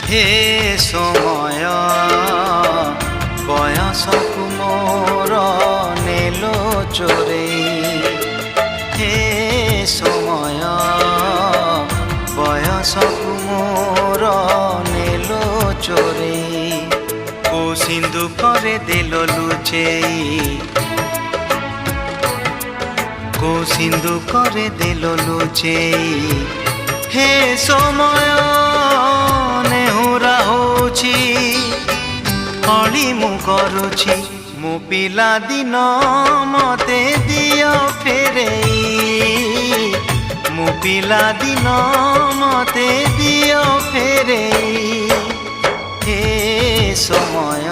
হে সময় বয়সকু মোর নেলো চোরেই। হে সময় বয়সকু মোর নেলো চোরেই। কো সিন্ধু করে দেল লুচেই, কো সিন্ধু করে দেল লুচেই। হে সময় ନେହୁରା ହଉଛି ଅଳି ମୁଁ କରୁଛି। ମୋ ପିଲା ଦିନ ମତେ ଦିଅ ଫେରେଇ, ମୋ ପିଲା ଦିନ ମତେ ଦିଅ ଫେରେଇ। ହେ ସମୟ